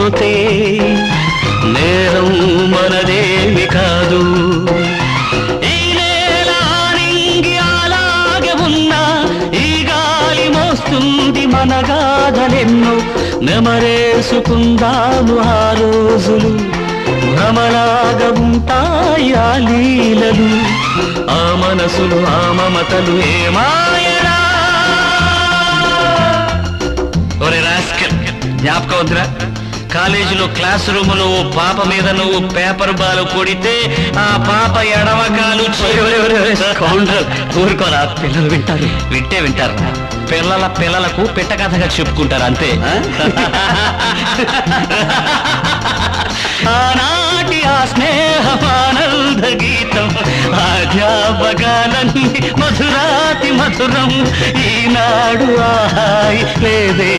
పోతే నేరం మనదేమి కాదు. ఈ నేల నింగి అలాగే ఉన్నా ఈ గాలి మోస్తుంది మన గాథలెన్నో. నెమరేసుకుందాము ఆ రోజులు, భ్రమలాగా ఉంటాయి ఆ లీలలు. ఆ మనసులు ఆ మమతలు ఏమాయరా. ఒరే రాస్కల్, జ్ఞాపకం వద్దురా? కాలేజీలో క్లాస్ రూమ్ లో పాప మీద నువ్వు పేపర్ బాల్ కొడితే ఆ పాప ఎడమకాలు ఊరుకోరా, పిల్లలు వింటారు. వింటారు. పిల్లలకు పెట్ట కథగా చెప్పుకుంటారు అంతే. ఆనాటి ఆ స్నేహమానంద గీతం, ఆ జ్ఞాపకాలన్నీ మధురాతి మధురం. ఈనాడు ఆహాయి లేదే.